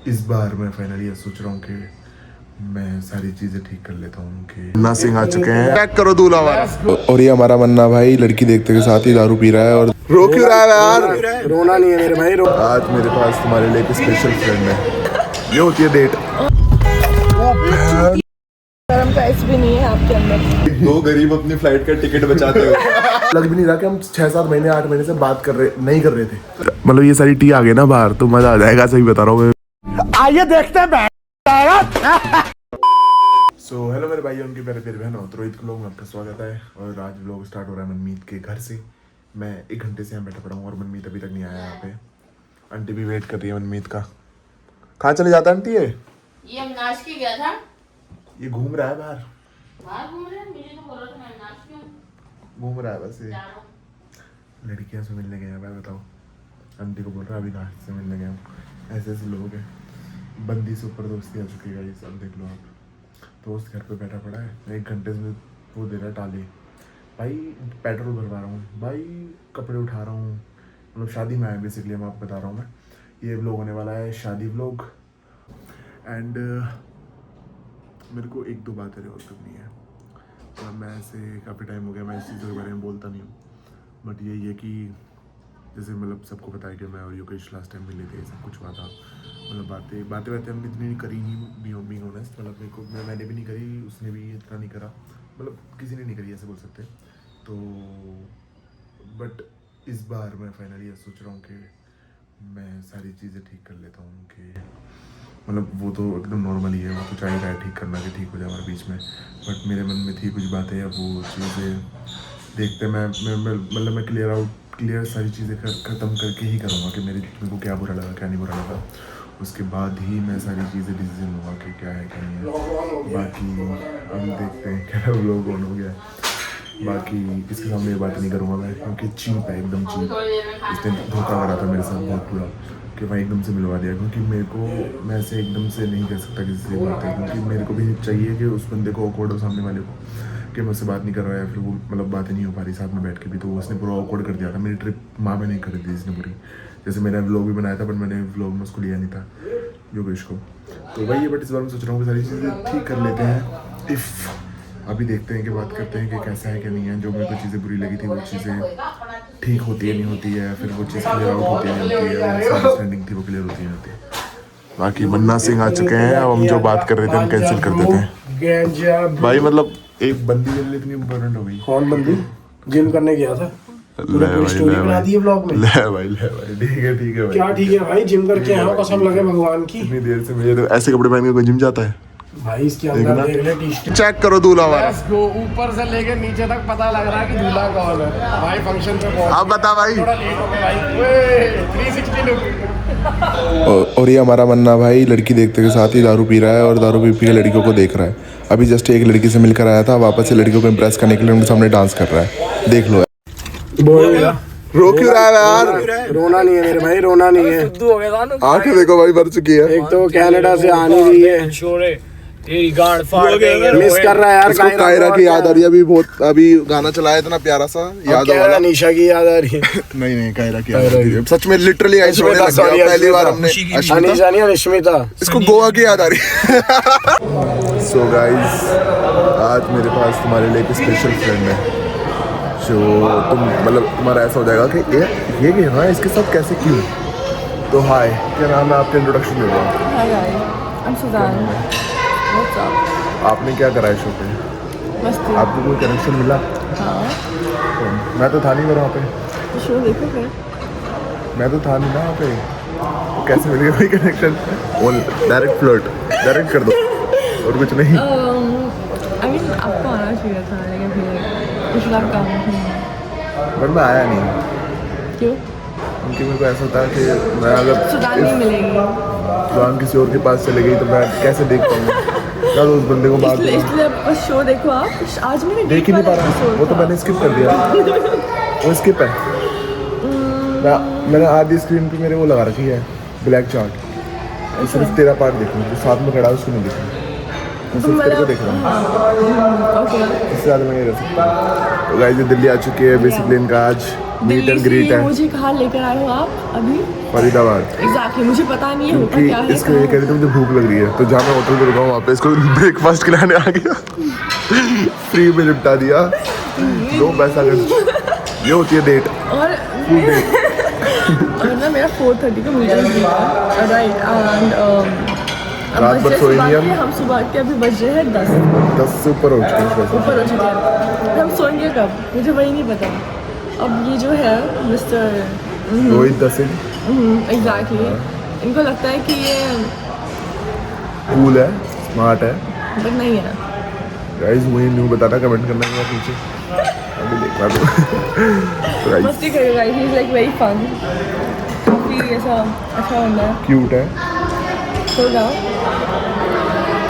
इस बार मैं फाइनली सोच रहा हूँ कि मैं सारी चीजें ठीक कर लेता हूँ कि मुन्ना सिंह आ चुके हैं। चेक करो दूल्हा हमारा। और ये हमारा मन्ना भाई लड़की देखते के साथ ही दारू पी रहा है और रो क्यों रहा है यार? रोना नहीं है मेरे भाई। आज मेरे पास तुम्हारे लिए एक स्पेशल फ्रेंड है। ये होती है डेट। गरम प्राइस भी नहीं है आपके अंदर। दो गरीब अपनी फ्लाइट का टिकट बचाते हो। लग भी नहीं रहा कि हम 6-7 महीने 8 महीने से बात नहीं कर रहे थे। मतलब ये सारी टी आ गए ना बाहर तो मजा आ जाएगा। सही बता रहा हूँ। आइए देखते हैं। सो हेलो मेरे भाई उनके प्यारे प्यारे बहनों, तो रोहित लोग में आपका स्वागत है। और आज व्लॉग स्टार्ट हो रहा है मनमीत के घर से। मैं 1 घंटे से यहाँ बैठा पड़ा हूँ और मनमीत अभी तक नहीं आया यहाँ पे। आंटी भी वेट कर रही है मनमीत का। कहाँ चले जाता आंटी? ये हम नाच के गया था। ये घूम रहा है बाहर घूम रहे हैं। मुझे तो बोला था मैं नाच क्यों घूम रहा है बस। ये लड़कियां से मिलने गए हैं भाई। बताओ, आंटी को बोल रहा है अभी नाच से मिलने गया हूँ। ऐसे ऐसे लोग हैं। बंदी से ऊपर दोस्ती आ चुकी है। ये सब देख लो आप। दोस्त घर पे बैठा पड़ा है। 1 घंटे से वो दे रहा है टाले। भाई पेट्रोल भरवा रहा हूँ भाई, कपड़े उठा रहा हूँ। मतलब शादी में आया बेसिकली। मैं आपको बता रहा हूँ। मैं ये व्लॉग होने वाला है शादी व्लॉग। एंड मेरे को 1-2 बातें और करनी है। और मैं ऐसे काफ़ी टाइम हो गया मैं इस चीज़ों के बारे में बोलता नहीं हूँ। बट यही है कि जैसे मतलब सबको पता है कि मैं और योगेश लास्ट टाइम मिले थे। सब कुछ हुआ था। मतलब बातें हमने इतनी करी नहीं बीइंग ऑनेस्ट। मतलब मेरे को मैंने भी नहीं करी, उसने भी इतना नहीं करा। मतलब किसी ने नहीं करी ऐसे बोल सकते। तो बट इस बार मैं फाइनली सोच रहा हूँ कि मैं सारी चीज़ें ठीक कर लेता हूँ। कि मतलब वो तो एकदम नॉर्मल ही है। वो तो चाह रहा है ठीक करना कि ठीक हो जाए हमारे बीच में। बट मेरे मन में थी कुछ बातें। वो चीज़ें देखते मैं क्लियर सारी चीज़ें ख़त्म करके ही करूँगा कि मेरे को क्या बुरा लगा क्या नहीं बुरा लगा। उसके बाद ही मैं सारी चीज़ें डिसीजन लूँगा कि क्या है क्या नहीं है। बाकी हम देखते हैं क्या लोग ऑन हो गया है। बाकी इसके सामने ये बात नहीं करूँगा मैं, क्योंकि चीप है एकदम चीप। इसने धोखा करा था मेरे साथ बहुत बुरा कि भाई एकदम से मिलवा दिया। क्योंकि मेरे को मैं ऐसे एकदम से नहीं कह सकता किसी से बात है। क्योंकि मेरे को भी चाहिए कि उस बंदे को ऑकवर्ड हो सामने वाले को कि मुझसे बात नहीं कर रहा है या फिर वो मतलब बातें नहीं हो पा रही साथ में बैठ के भी। तो उसने पूरा ऑकवर्ड कर दिया था। मेरी ट्रिप माँ में नहीं कर दी इसने पूरी। जैसे मैंने व्लॉग भी बनाया था बट मैंने व्लॉग में उसको लिया नहीं था योगेश को। तो वही है। बट इस बार मैं सोच रहा हूँ कि सारी चीज़ें ठीक कर लेते हैं। इफ़ अभी देखते हैं कि बात करते हैं कि कैसा है क्या नहीं है। जो मेरे को चीज़ें बुरी लगी थी वो चीज़ें ठीक होती है नहीं होती है। फिर वो चीज़ क्लियर आउट होती है नहीं होती है। अंडरस्टैंडिंग थी वो क्लियर होती है नहीं होती है। बाकी मन्ना सिंह आ चुके हैं। अब हम जो बात कर रहे थे हम कैंसिल कर देते हैं भाई। मतलब एक बंदी मेरे लिए इतनी इम्पोर्टेंट हो गई। कौन बंदी? जिम करने गया था। स्टोरी बना दी है व्लॉग में। ले भाई ठीक है भाई। क्या ठीक है भाई? जिम करके आया हूं, कसम लगे भगवान की। इतनी देर से मुझे तो ऐसे कपड़े पहन के कोई जिम जाता है भाई? इसके अंदर देख ले टी-शर्ट। चेक करो दूल्हा हमारा। ऊपर से लेके नीचे तक पता लग रहा है कि दूल्हा कौन है भाई। फंक्शन पे पहुंच आप बता भाई। थोड़ा लेट हो गया भाई। ओए 360 लुक। और ये हमारा मन्ना भाई लड़की देखते के साथ ही दारू पी रहा है और दारू पी के लड़कियों को देख रहा है। अभी जस्ट एक लड़की से मिलकर आया था। वापस से लड़कियों को इम्प्रेस करने के लिए उनके सामने डांस कर रहा है। देख लो। रो क्यों रहा है यार? रोना नहीं है मेरे भाई, रोना नहीं है। आंखें देखो भाई भर चुकी है। एक तो कनाडा से आ नहीं रही है। मिस कर रहा है यार। इसको कायरा की याद आ रही है अभी बहुत। अभी गाना चलाया इतना प्यारा सा याद आ रहा। निशा की याद आ रही है। नहीं कायरा की याद आ रही है। सच में लिटरली आई सोने लग गया पहली बार हमने। अनीशा नहीं, रश्मिता। इसको गोवा की याद आ रही है। सो गाइस आज मेरे पास तुम्हारे लिए एक स्पेशल फ्रेंड है। जो तुम मतलब तुम्हारा ऐसा हो जाएगा कि ये हाँ इसके साथ कैसे क्यों। तो हाय, क्या नाम है आपका? इंट्रोडक्शन दे दो। Hi I am Sujan. What's up? आपने क्या करा है शो पे? मस्ती। आपको कोई कनेक्शन मिला? हाँ। तो मैं तो था नहीं वहाँ पे। तो शो देखो फिर। मैं तो था नहीं ना वहाँ पे। तो कैसे मिल गया कोई कनेक्शन? डायरेक्ट फ्लर्ट डायरेक्ट कर दो और कुछ नहीं। आई मीन आपको आना चाहिए था लेकिन फिर कुछ लाख काम नहीं। बट मैं आया नहीं क्यों? क्योंकि मेरे को ऐसा होता है कि मैं अगर सुजान नहीं मिलेगी। सुजान किसी और के पास चले गई तो मैं कैसे देख पाऊँगा? क्या उस बंदे को बात इसलिए बस शो देखो आप। आज मैंने देख ही नहीं पा रहा। वो तो मैंने स्किप कर दिया। वो स्किप है। मैंने आधी स्क्रीन पे मेरे वो लगा रखी है ब्लैक चार्ट। सिर्फ तेरा पार्ट देखूँ जो साथ में खड़ा है उसको नहीं देखूँ। मैं सिर्फ तेरे को देख रहा हूँ। इससे ज़्यादा मैं नहीं रह सकता। तो गाइस ये दिल्ली आ चुके हैं बेसिकली। इनका आज मीट एंड ग्रीट है मुझे कहाँ लेकर आए हो आप अभी? फरीदाबाद। एग्जैक्टली, मुझे पता नहीं है होता क्योंकि क्या है। इसको ये कह रही थी मुझे भूख लग रही है, तो जहाँ मैं होटल में रुका हूँ वहाँ पे इसको ब्रेकफास्ट खिलाने आ गया। फ्री में निपटा दिया। 2 पैसा का ये होती है डेट। और ना मेरा 4:30 को मीटिंग था, राइट, एंड रात भर सोए नहीं हम सुबह के अभी बज रहे हैं 10 से ऊपर हो चुके हैं। ऊपर हो चुके हैं। हम सोएंगे कब मुझे वही नहीं पता। अब ये जो है मिस्टर रोहित दसिन एग्जैक्टली, इनको लगता है कि ये कूल है, स्मार्ट है, बट नहीं है। गाइस मुझे न्यू बताना, कमेंट करना है पीछे, अभी देखना तो गाइस मस्ती करेगा, he is like very fun, काफी ऐसा अच्छा बंदा है, क्यूट है। होगा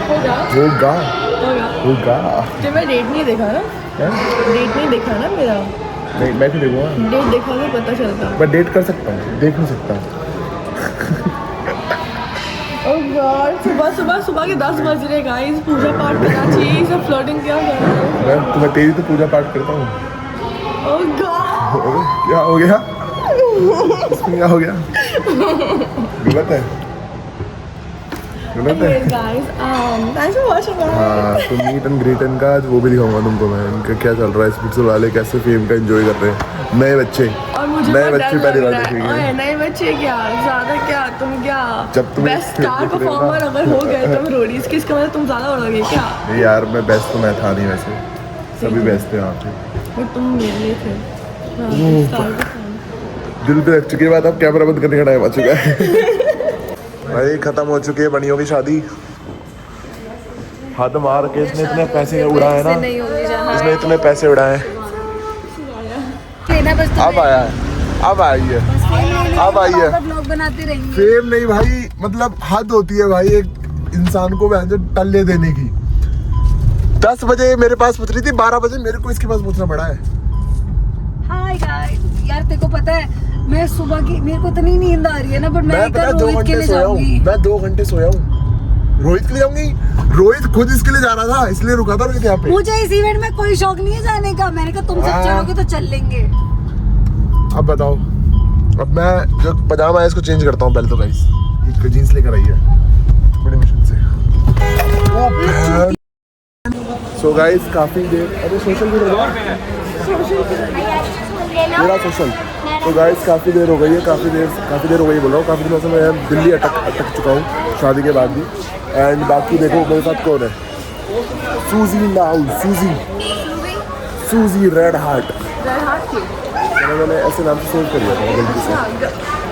होगा होगा होगा। होगा जब मैं डेट नहीं देखा ना, हैं? डेट नहीं देखा ना मेरा, नहीं मैं तो देखूंगा, डेट देखा तो पता चलता। मैं डेट कर सकता हूँ, देख नहीं सकता। ओह गॉड, सुबह के 10 बज रहे गाइस, पूजा पाठ करना चाहिए, सब फ्लर्टिंग क्या कर रहे हैं। मैं तेरी तो पूजा पाठ करता हूँ। ओह गॉड, क्या हो गया? इसमें क्या हो गया? गलत है, गलत है। Guys thanks for watching. हाँ तो मीट एंड ग्रीटन का आज वो भी दिखाऊंगा तुमको मैं, इनका क्या चल रहा है, स्पिरिचुअल वाले कैसे फेम का एंजॉय कर रहे हैं, नए बच्चे, और मुझे नए बहुत बच्चे डर पहली लग बार रहा है। देखेंगे। ओए नए बच्चे क्या ज्यादा, क्या तुम क्या जब तुम्हें बेस्ट स्टार परफॉर्मर अगर हो गए तुम रोडीज के, इसका मतलब तुम ज्यादा उड़ोगे क्या? नहीं यार मैं बेस्ट तो मैं था नहीं, वैसे सभी बेस्ट थे यहाँ पे, बट तुम मेरे लिए थे। हाँ, स्टार के fan। दिल पे रख चुके बाद अब कैमरा बंद करने का टाइम आ चुका है। भाई खत्म हो चुकी है बनियों की शादी, हद मार के इसने इतने पैसे उड़ाए ना, इसने इतने पैसे उड़ाए, अब आया है, अब आई है, अब आई है। ब्लॉग बनाते रहेंगे। फेम नहीं भाई, मतलब हद होती है भाई एक इंसान को टल्ले देने की। 10 बजे मेरे पास पूछ रही थी, 12 बजे मेरे को इसके पास पूछना पड़ा है। हाय गाइस, यार तेरे को पता है मैं सुबह की, मेरे को इतनी नींद आ रही है ना, बट मैं पता है 2 रोहित के घंटे लिए सोया हूँ, जाऊंगी। मैं 2 घंटे सोया हूँ, रोहित के लिए जाऊंगी। रोहित खुद इसके लिए जा रहा था, इसलिए रुका था रोहित यहाँ पे। मुझे इस इवेंट में कोई शौक नहीं है जाने का, मैंने कहा तुम सब हाँ। चलोगे तो चल लेंगे। अब बताओ, अब मैं जो पजामा है इसको चेंज करता हूँ पहले तो गाइस, एक जीन्स लेकर आई है बड़ी मुश्किल से। सो गाइस काफी देर, अरे सोशल भी लगा मेरा सोशल। तो गाइस काफी देर हो गई है, काफी देर हो गई बोल रहा हूँ, काफी दिनों से मैं दिल्ली अटक चुका हूँ शादी के बाद भी। एंड बाकी देखो मेरे साथ कौन है, सूजी नाउ, सूजी रेड हार्ट, मैंने ऐसे नाम से सेव कर लिया था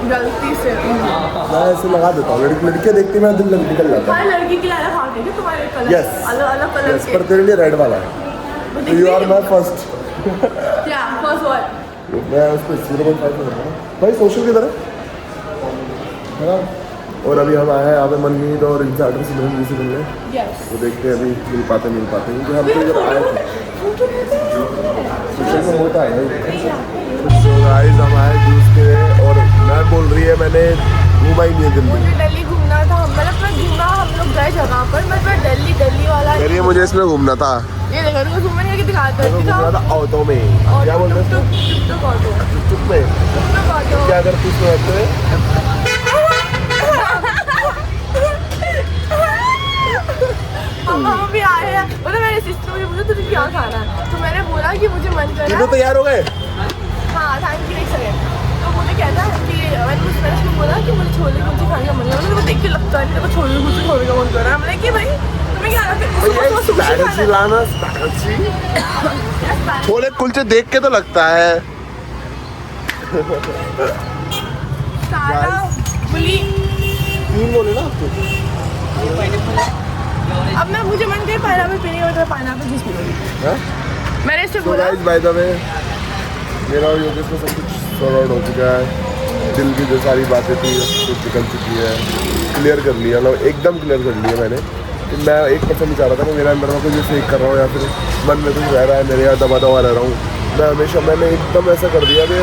गलती से मैं ऐसे लगा देता हूँ, लड़कियाँ देखती मेरा दिल निकल जाता है। हर लड़की के लिए अलग हाथ है तुम्हारे कलर, Yes. अलग कलर Yes, पर तेरे लिए रेड वाला है, तो यू आर माय फर्स्ट। क्या फर्स्ट व्हाट? मैं उसको 0.5 में रखूँगा भाई, सोशल की तरह है ना। और अभी हम आए हैं यहाँ पे मनमीत और इंसाइडर से मिलने, यस वो देखते हैं अभी मिल पाते क्योंकि हम तो जब आए थे सोशल में होता है भाई। तो गाइस हम आए जूस के, और मैं बोल रही है मैंने घूमा ही नहीं है दिल्ली, मुझे दिल्ली घूमना था, मतलब मैं घूमा, हम लोग गए जगह पर, बट मैं दिल्ली वाला कह रही है मुझे इसमें घूमना था, ये देखो रुको घूमने करके दिखाता है, घूमना था ऑटो में, क्या बोल रहे थे टुक ऑटो, चुप में, टुक ऑटो। क्या करती इसमें बैठते हुए? हम भी आए हैं, मतलब मेरे सिस्टर मुझे बोला तुझे क्या खाना है, तो मैंने बोला कि मुझे मन कर रहा तीनों तैयार हो गए? हाँ थैंक यू एक सेकंड। तो मुझे कहता है कि मैंने उसको बोला कि मुझे छोले कुलचे खाने का मन कर रहा है, मुझे देख के लगता है कि छोले कुलचे खाने का मन कर रहा है। मैंने कि भाई तुम्हें क्या लगता है छोले कुलचे देख के तो लगता है सारा पुली। तीन बोले ना आपको। अब मैं मुझे मन कर पाइनएप्पल पीने का, मतलब पाइनएप्पल जूस पीऊंगी। मैंने इससे बोला गाइस बाय द वे मेरा और योगेश में सब कुछ सॉर्ट आउट हो चुका है, दिल की जो सारी बातें थी कुछ निकल चुकी है, क्लियर कर लिया, मतलब एकदम क्लियर कर लिया मैंने कि मैं 1% नहीं चाह रहा था कि मेरा अंदर में कुछ फेक कर रहा हूँ या फिर मन में कुछ रह रहा है, मेरे यहाँ दबा दबा रह रहा हूँ। मैं हमेशा मैंने एकदम ऐसा कर दिया कि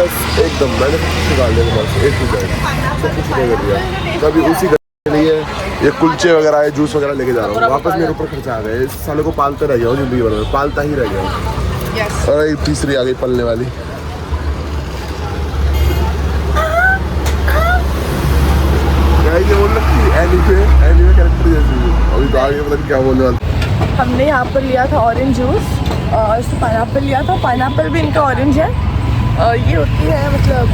एकदम मैंने सब कुछ निकाल दिया दिमाग से, एक सब कुछ कर दिया। तो अभी उसी के लिए ये कुलचे वगैरह है, जूस वगैरह लेके जा रहा हूँ, वापस मेरे ऊपर खर्चा आ गया, इस साले को पालते रह गया हूँ जिंदगी भर में, पालता ही रह गया हूँ। और तीसरी आ गई पलने वाली, आगे पता नहीं क्या बोलने वाला। हमने यहाँ पर लिया था ऑरेंज जूस और इससे पाइनएप्पल लिया था। पाइनएप्पल भी इनका ऑरेंज है और ये होती है मतलब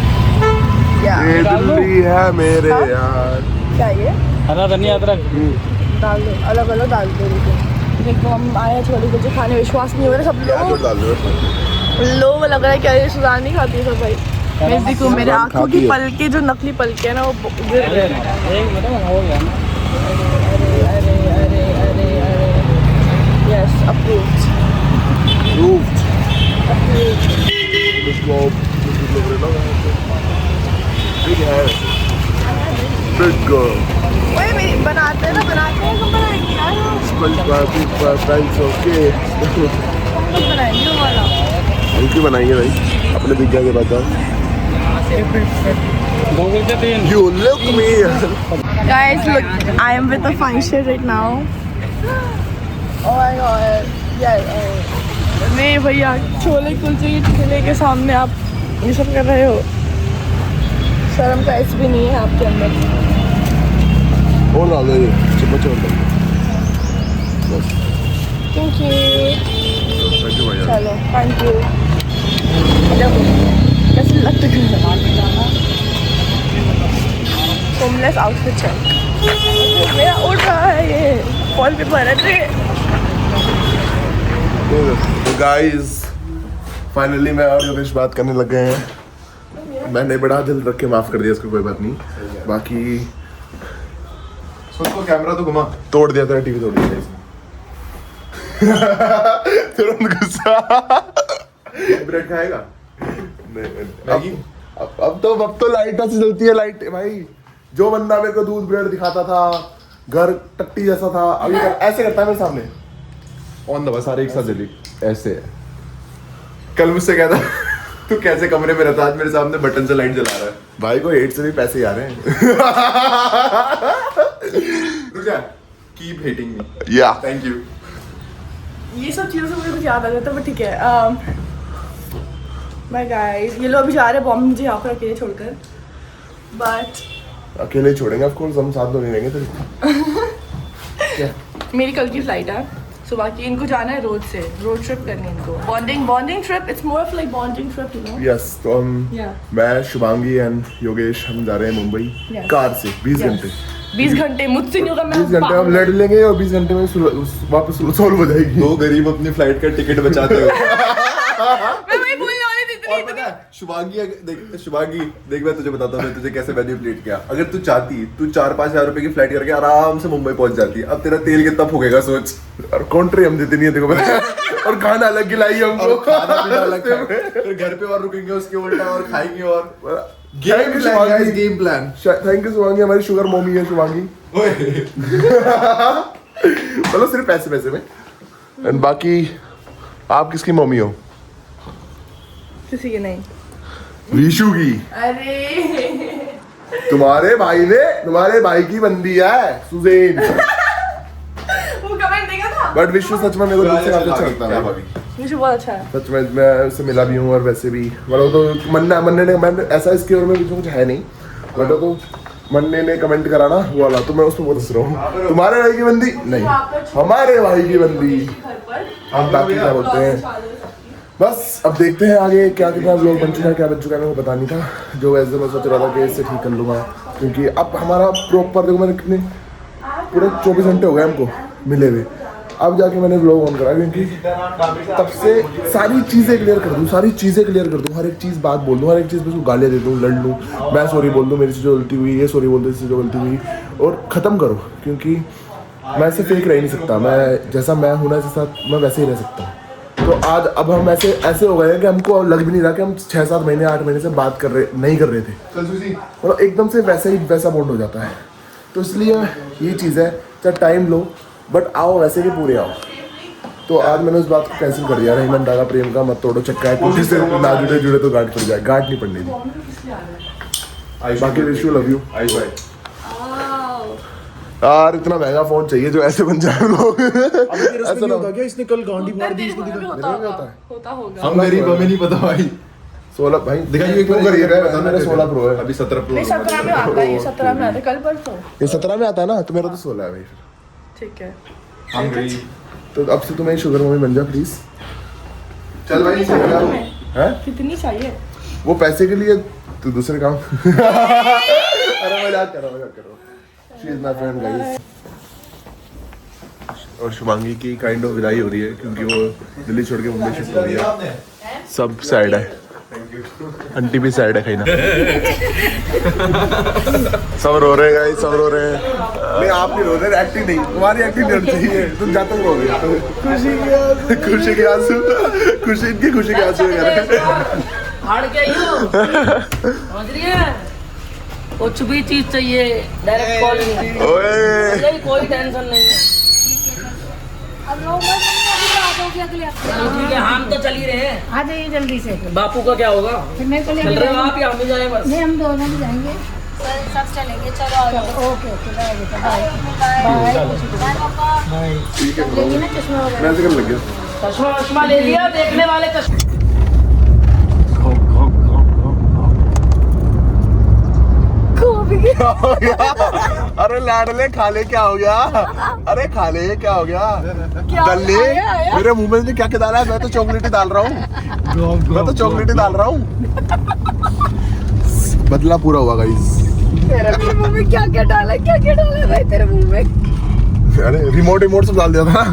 क्या ये दिल्ली है मेरे यार। क्या ये हरा धनिया अदरक डाल दो, अलग अलग डाल दो। देखो हम आए हैं छोले कुलचे खाने, विश्वास नहीं हो रहा सब लोग डाल दो लोग लग रहा है क्या ये सुजान नहीं खाती है सब भाई। मैं देखो मेरे आँखों की पलके जो नकली पलके है ना वो गिर रही हैं। एक मिनट में हो गया ना। अरे यस अप्रूव्ड। वही मेरी बनाते हैं कब बनाएंगे यार हम कब बनाएंगे वो वाला। हल्की बनाइए भाई अपने पिज्जा के बाद। You look me. Guys, look, I am with a function right now. Oh my god. Yeah. नहीं भैया छोले कुलचे के ठेले के सामने आप ये सब कर रहे हो। शर्म का ऐसे भी नहीं है आपके अंदर। और डाल दो ये चम्मच और डाल दो। Thank you. थैंक यू भैया। चलो थैंक यू। देखो कैसे लगता है होमलेस आउटफिट चेक। मेरा उड़ रहा है ये फॉल पेपर है। तो गाइस फाइनली मैं और योगेश बात करने लग गए हैं। मैंने बड़ा दिल रख के माफ कर दिया इसको, कोई बात नहीं। बाकी उसको कैमरा तो घुमा तोड़ दिया था, टीवी तोड़ दिया था तुरंत गुस्सा। ब्रेड खाएगा नहीं, अब तो लाइट से जलती है लाइट भाई। जो बंदा मेरे को दूध ब्रेड दिखाता था घर टट्टी जैसा था, अभी ऐसे करता है मेरे सामने ऑन दबा सारे एक साथ जली ऐसे है। कल मुझसे कहता तू कैसे कमरे में रहता, आज मेरे सामने बटन से लाइट जला रहा है। भाई को हेट से भी पैसे आ रहे हैं। रुक जा, कीप हेटिंग मी। या थैंक यू। ये सब चीज़ों से मुझे कुछ याद आ जाता है बट ठीक है। बाय गाइस, ये लोग अभी जा रहे हैं बॉम्बे मुझे यहाँ पर अकेले छोड़कर। बट अकेले छोड़ेंगे ऑफ कोर्स, हम साथ तो नहीं रहेंगे। तो मेरी कल की फ्लाइट है सुबह की। इनको जाना है रोड ट्रिप करनी है इनको। Bonding trip, it's more of like bonding trip you know. Yes तो हम Yeah. मैं शुभांगी एंड योगेश हम जा रहे हैं मुंबई Yes. कार से 20 घंटे। 20 घंटे मुझसे नहीं होगा। 20 घंटे हम लड़ लेंगे और 20 घंटे में वापस सोल्व हो जाएगी। दो गरीब अपनी फ्लाइट का टिकट बचाते हो। मैं वही बोलने वाली थी और पता है शुभांगी देख मैं तुझे बताता हूँ मैं तुझे कैसे मैनिपुलेट किया। अगर तू चाहती तू 4-5 हज़ार रुपए की फ्लाइट करके आराम से मुंबई पहुंच जाती। अब तेरा तेल कितना फूकेगा सोच। और कॉन्ट्री हम देते नहीं है देखो पता है। और खाना अलग खिलाई हमको। और खाना पीना अलग खाएंगे, फिर घर पे और रुकेंगे उसके उल्टा और खाएंगे और Thank you, Shubhangi. Game plan. Thank you Shubhangi, हमारी शुगर मम्मी है शुभांगी। मतलब सिर्फ पैसे में। एंड बाकी आप किसकी मम्मी हो? किसी के नहीं। रीशु की। अरे तुम्हारे भाई की बंदी है सुजैन। वो कमेंट देखा था। बट विश्व सच में मेरे को दिल से काफी अच्छा लगता है। मुझे बहुत अच्छा है। सच में मैं उससे मिला भी हूँ और वैसे भी मतलब तो मैंने ऐसा इसके और में कुछ है नहीं। बट तो मन्ने ने कमेंट करा ना वो वाला, तो मैं उसमें बहुत हंस रहा हूँ। तुम्हारे भाई की बंदी नहीं, हमारे भाई की बंदी। हम बाकी क्या बोलते हैं। बस अब देखते हैं आगे क्या कितना व्लॉग बन चुका है, क्या बन चुका है मेरे को पता नहीं था। जो वैसे मैं सोच रहा था कि इससे ठीक कर लूँगा, क्योंकि अब हमारा प्रॉपर देखो मैंने कितने पूरे 24 घंटे हो गए हमको मिले हुए। अब जाके मैंने व्लॉग ऑन करा क्योंकि तब से सारी चीज़ें क्लियर कर दूँ, हर एक चीज़ बात बोल दूँ, हर एक चीज़ पे उसको गालियाँ दे दूँ, लड़ लूँ, मैं सॉरी बोल दूँ मेरी से जो गलती हुई, ये सॉरी बोल दे इससे जो गलती हुई, और ख़त्म करो। क्योंकि मैं ऐसे फेक रह नहीं सकता। मैं जैसा मैं हूँ ना साथ मैं वैसे ही रह सकता हूँ। तो आज अब हम ऐसे हो गए हैं कि हमको लग भी नहीं रहा कि हम 6-7 महीने 8 महीने से बात नहीं कर रहे थे, और एकदम से वैसा बॉन्ड हो जाता है। तो इसलिए ये चीज़ है, चाहे टाइम लो बट आओ वैसे कि पूरे आओ। तो आज मैंने उस बात को कैंसिल कर दिया। रहीमन दादा प्रेम का मत तोड़ो चक्का है, कुछ से ना जुड़े तो गांठ पड़ जाए, गांठ नहीं पड़ने दी। बाकी विशु लव यू। यार इतना महंगा फोन चाहिए जो ऐसे बन जाए लोग। ऐसा ना होता क्या इसने कल गांडी मार दी इसको दिखा होता होगा। हम गरीब हमें नहीं पता भाई। 16 भाई दिखाइए एक बार करिए मेरा 16 प्रो है अभी 17 प्रो। नहीं 17 में आता है, ये 17 में आता है कल परसों। ये 17 में आता है ना, तो मेरा तो 16 है भाई। ठीक है। तो अब से तुम्हें शुगर मम्मी बन जा प्लीज। चल भाई है कितनी चाहिए? वो पैसे के लिए तू दूसरे काम अरे मजाक कर रहा हूँ। She is my friend guys. और शुभांगी की काइंड ऑफ विदाई हो रही है क्योंकि वो दिल्ली छोड़ के मुंबई शिफ्ट हो रही है। सब साइड है, आंटी भी साइड है कहीं ना। सब रो रहे हैं गाइस, सब रो रहे हैं। नहीं आप नहीं रो रहे, एक्टिंग नहीं, तुम्हारी एक्टिंग नहीं चाहिए, तुम जाते हो रोगे। खुशी के आंसू, खुशी इनकी खुशी के आंसू हाड़ के आई हो समझ रही है। कुछ भी चीज चाहिए डायरेक्ट कॉल नहीं, ओए कोई टेंशन नहीं है। अब रो मत, अभी तो आ जाओगे अगले हफ्ते। ठीक है, हम तो चल ही रहे हैं। आ जाइए जल्दी से। बापू का क्या होगा? फिर मेरे को चल रहे हो आप या हम ही जाए बस? नहीं, हम दोनों भी जाएंगे। सब चलेंगे, चलो आ जाओ। ओके ओके, बाय बेटा, बाय बाय बाय। ठीक है लेकिन ना चश्मा वगैरह मैं ऐसे कर लग गया। चश्मा वश्मा ले लिया, देखने वाले चश्मा। अरे लाडले खाले क्या हो गया? अरे खाले क्या हो गया? दल्ले मेरे मुंह में क्या क्या डाला है? मैं तो चॉकलेट ही डाल रहा हूँ, मैं तो चॉकलेट ही डाल रहा हूँ। बदला पूरा हुआ गाइस। तेरे मुंह में क्या क्या डाला है भाई तेरे मुंह में? अरे रिमोट सब डाल दिया था।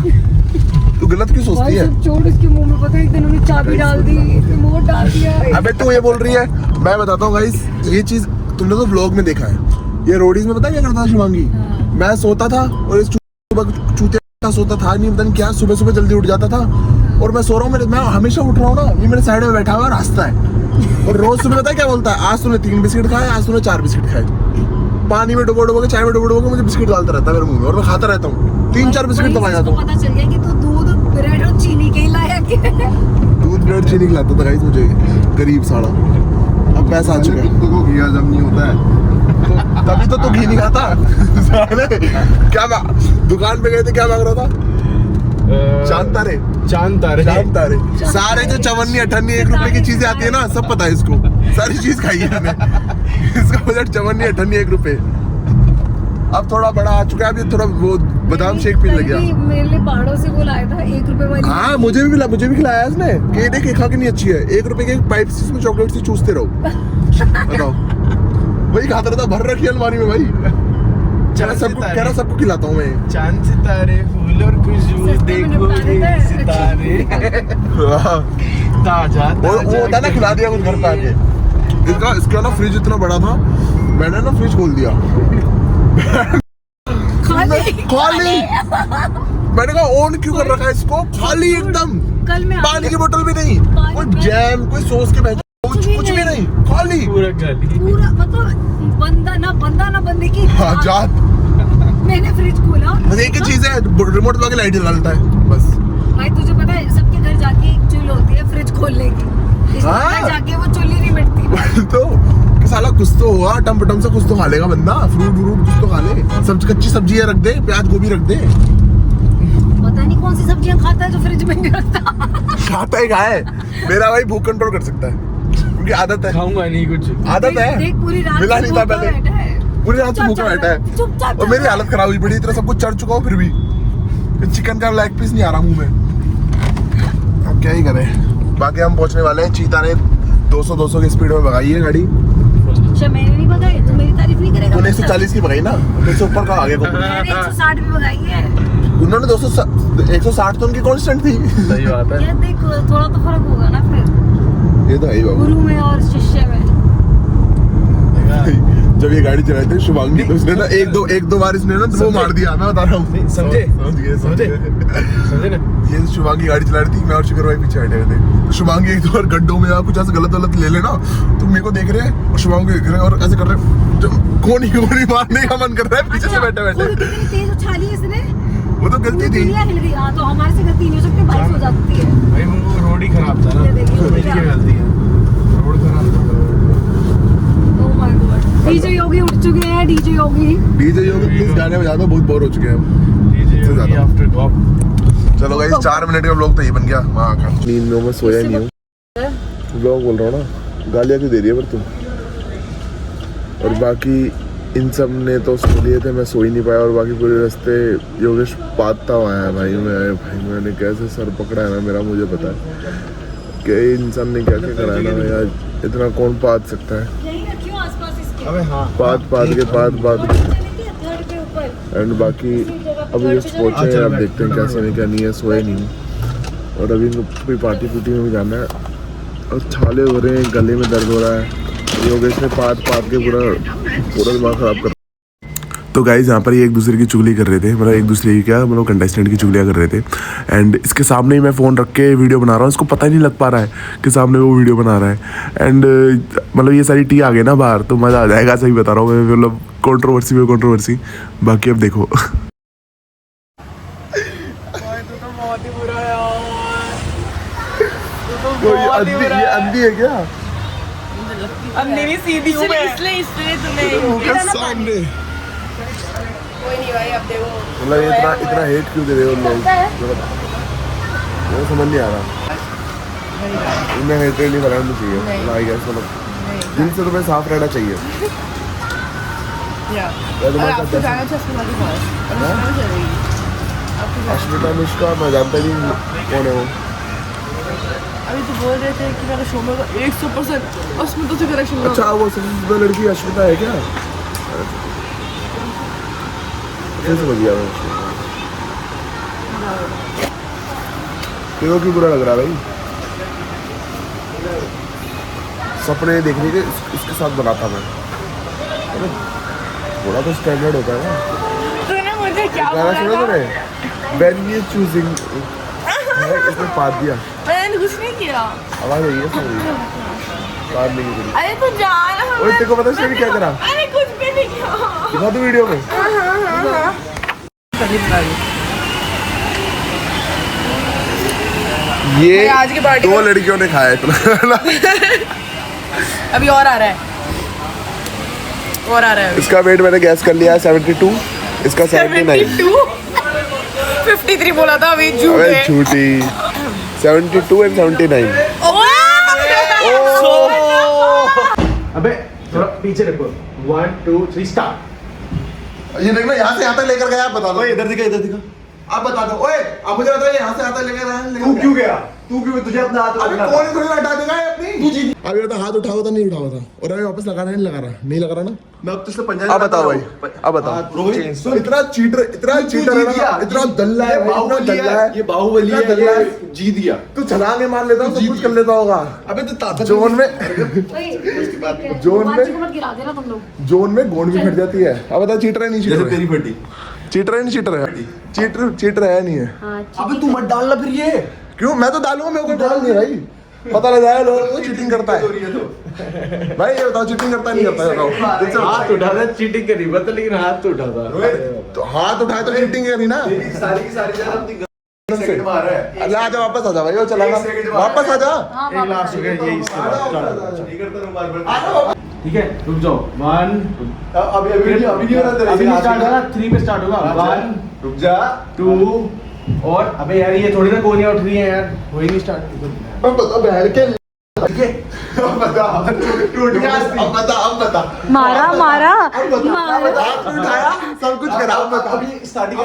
तू गलत क्यों सोचती है? छोड़ इसके मुंह में, पता है एक दिन उन्होंने चाबी डाल दी, रिमोट डाल दिया। अबे तू ये बोल रही है, मैं बताता हूँ गाइस, ये चीज तुमने तो व्लॉग में देखा है। ये रोडीज में पता है क्या करता था शुभांगी? मैं सोता था और इस चूतिया सोता था नहीं, पता नहीं क्या, सुबह सुबह जल्दी उठ जाता था और मैं सो रहा हूँ, मैं हमेशा उठ रहा हूँ ना, ये मेरे साइड में बैठा हुआ रास्ता है और रोज सुबह पता है क्या बोलता है? आज तूने 3 बिस्किट खाए, आज तूने 4 बिस्किट खाए। पानी में डुबो के, चाय में डुबो के मुझे बिस्किट डालता रहता है मेरे मुंह में और मैं खाता रहता हूँ। 3-4 बिस्किट दबा जाता हूँ। पता चल गया कि तू दूध, ब्रेड और चीनी के लाया क्या? दूध ब्रेड चीनी खिलाता था गाइस मुझे, गरीब साला। अब पैसा आ चुका है। तो घी हजम नहीं होता है, तभी तो तू घी नहीं खाता। साले क्या दुकान पे गए थे, क्या मांग रहा था? चांद तारे सारे जो 54-58 1 रुपए की चीजें आती है ना, सब पता है इसको, सारी चीज खाई है मैंने। इसका बजट 54-58 1 रुपए। अब थोड़ा बड़ा आ चुका है, अभी थोड़ा वो बादाम शेक पीने लग गया। मेरे लिए पहाड़ों से वो लाया था 1 रुपए वाली। हाँ मुझे भी खिलाया उसने कि देख खा के नहीं अच्छी है। 1 रुपए के पाइप से उसमें चॉकलेट से चूसते रहो। बताओ, वही खाता रहता, भर रखी अलमारी में भाई। कह रहा सबको खिलाता हूँ मैं। चांद सितारे फूल और खुशबू देखो ये सितारे ताजा वो होता ना, खिला दिया कुछ घर पे आके। इसका ना फ्रिज इतना बड़ा था, मैंने ना फ्रिज खोल दिया। खाली मैंने कहा ऑन क्यों कर रखा है इसको? खाली एकदम, कल मैं पानी की बोतल भी नहीं, कोई जैम, कोई सॉस के बैच, कुछ भी नहीं, खाली पूरा मतलब बंदा ना बंदे की जात। मैंने फ्रिज खोला, बस एक ही चीज है, रिमोट दबा के लाइट जलाता है बस। भाई तुझे पता है सबके घर जाके एक चूल्ही होती है फ्रिज खोलने की, इसके घर जाके वो चूल्ही नहीं मिटती। तो कि साला कुछ तो हुआ, टम से कुछ तो खा लेगा बंदा, फ्रूट कुछ तो खा ले, सब्जी कच्ची सब्जियां रख दे, प्याज गोभी रख दे। पता नहीं कौन सी सब्जियां खाता है जो फ्रिज में नहीं रखता। खाता ही खाए, मेरा भाई भूख कंट्रोल कर सकता है क्योंकि आदत है। खाऊंगा नहीं कुछ, आदत है। देख पूरी रात मिला नहीं था पहले, पूरी रात से भूखा बैठा है चुपचाप। और मेरी हालत खराब हुई पड़ी, इतना सब कुछ चढ़ चुका हूँ फिर भी चिकन का लेग पीस नहीं आ रहा मुंह में। अब क्या ही करें। बाकी हम पहुंचने वाले हैं। चीता ने 200 की स्पीड में भगाई है गाड़ी। अच्छा मैंने नहीं भगाई, तू मेरी तारीफ नहीं करेगा? तूने 140 की भगाई ना, तो ऊपर का आगे को। मैंने 160 भी भगाई है। उन्होंने 160 तो उनकी कांस्टेंट थी। सही बात है। यार देख थोड़ा तो फर्क होगा ना फिर, ये तो है ही बाबू। गुरु में और शिष्य में। जब ये गाड़ी चलाए थे शुभांगी, तो उसने ना एक दो बार इसने ना वो मार दिया, मैं बता रहा हूँ। समझे ना? ये शुभांगी गाड़ी चला रही थी, मैं और शिखर भाई पीछे बैठे हुए थे। शुभांगी एक दो बार गड्ढों में कुछ ऐसे गलत ले लेना, तो मेरे को देख रहे हैं और शुभांगी देख रहे हैं और ऐसे कर रहे हैं, कोनी मारने का मन कर रहा है पीछे से बैठे। तेज उछाली इसने, वो तो गलती थी। हिल गई। हाँ तो हमारे से गलती नहीं हो सकती, बारिश हो जाती है। भाई वो रोड ही खराब था ना, मेरी क्या गलती है? रोड खराब था। ओह माय गॉड, डीजे योगी उठ चुके हैं। डीजे योगी प्लीज गाने बजा दो, बहुत बोर हो चुके हैं हम। DJ after drop. चलो गाइस 4 मिनट का व्लॉग तो ये बन गया। वहाँ का नींद में सोया नहीं हूँ, व्लॉग बोल रहा हूँ ना, गालियाँ क्यों दे रही है पर तुम। और बाकी इन सब ने तो सो लिए थे, मैं सो ही नहीं पाया। और बाकी पूरे रास्ते योगेश पादता हुआ है भाई। मैंने कैसे सर पकड़ा है ना मेरा, मुझे पता है कि इंसान ने क्या क्या कराया ना यार। इतना कौन पाद सकता है? पाद के एंड बाकी अभी जस्ट पहुँचे हैं। अब देखते हैं क्या सीन है क्या नहीं है। सोए नहीं और अभी कोई पार्टी में भी जाना है और छाले हो रहे हैं, गले में दर्द हो रहा है। योगेश ने पाद के पूरा दिमाग खराब कर। तो गाइज यहाँ पर ये एक दूसरे की चुगली कर रहे थे, मतलब एक दूसरे की क्या, मतलब कंटेस्टेंट की चुगलियाँ कर रहे थे। एंड इसके सामने ही मैं फ़ोन रख के वीडियो बना रहा हूँ, इसको पता ही नहीं लग पा रहा है कि सामने वो वीडियो बना रहा है। एंड मतलब ये सारी टी आ गए ना बाहर तो मज़ा आ जाएगा, सही बता रहा हूँ मैं। मतलब कंट्रोवर्सी बाकी अब देखो। ये अंधी है क्या? अंधेरी सीधी हूँ मैं, इसलिए तुम्हें सामने कोई नहीं भाई। अब देखो मतलब ये इतना हेट क्यों दे रहे हो लोग, मुझे समझ नहीं आ रहा। इन्हें हेटेड नहीं बनाना चाहिए, आई गेस। मतलब दिल से तुम्हें साफ रहना चाहिए। आपको जाना चाहिए अस्पताल के पास। अश्मिता मिश्रा मैं जानता नहीं कौन है वो। अभी तो बोल रहे थे कि मेरा शो में 100% अस्मिता से कनेक्शन। अच्छा वो सबसे लड़की अश्मिता है क्या? कैसे समझ गया मैं? तेरे को बुरा लग रहा है भाई? सपने देखने के इसके साथ बनाता मैं। थोड़ा तो स्टैंडर्ड होता है ना। तूने मुझे क्या गाना सुना तूने? When you choosing इसने पाद दिया। मैंने कुछ नहीं किया। आवाज आई है सॉरी। पाद नहीं करी। अरे तू जाना। ओए तेरे को पता है क्या करा? अरे कुछ भी नहीं किया। दिखा दो वीडियो में। ये आज की पार्टी 2 लड़कियों ने खाया इतना। अभी और आ रहा है। इसका वेट मैंने गैस कर लिया है 72, इसका 79। 53 बोला था अभी झूठ अबे है। झूठी। 72 and 79। अबे थोड़ा पीछे रखो। 1 2 3 स्टार्ट। ये देखना यहाँ से यहाँ तक लेकर गया, आप बता दो। इधर दिखा आप बता दो। ओए आप मुझे बताओ यहाँ से यहाँ तक लेकर आया। तू क्यों गया? तू क्यों? तुझे अपना हाथ अभी कौन थोड़ी हटा देगा ये अपनी। तू जीत। अभी बता हाथ उठाओ था नहीं उठाओ था और अभी वापस लगा रहा नहीं लगा रहा ना? मैं अब तुझसे पंजा। अब बताओ भाई, अब बताओ। रोहित तो इतना चीटर है ना, इतना दल्ला है भाई, इतना दल्ला है। ये बाहुबली इतना है, दल्ला है। ये जीत गया। तू छलांगे मार लेता सब कुछ कर लेता होगा। अबे तो ताकत जोन में मत गिरा देना तुम लोग। जोन में गोंड भी फट जाती है। अब बता चीटर है नहीं जैसे चीटर तेरी फटी। चीटर है नहीं चीटर है? चीटर है नहीं है? अबे तू मत डालना फिर ये। क्यों? मैं तो डालूंगा, मेरे को डाल नहीं भाई। पता लग जाएगा लोगों को चीटिंग करता है। भाई ये बताओ चीटिंग करता है नहीं करता है बताओ। हाथ उठा था, चीटिंग करी बता, लेकिन हाथ तो उठा था। तो हाथ उठाए तो चीटिंग करी ना। सारी की सारी जान अपनी सेकंड मार रहा है। अल्लाह आजा वापस आजा भाई, वो चला वापस आजा। एक लास्ट हो गया ये इसके बाद। नहीं करता मैं बार-बार। ठीक है रुक जाओ। 1 अभी नहीं हो रहा तेरे अभी स्टार्ट होगा। 3 पे स्टार्ट होगा। 1 रुक जा। 2 और अबे यार ये थोड़ी ना कोनियां उठ रही हैं यार, हो ही नहीं स्टार्ट। मैं बता बैठ के बता टूट गया। अब बता मारा अब बता। हाथ उठाया सब कुछ करा। अब बता। अभी स्टार्टिंग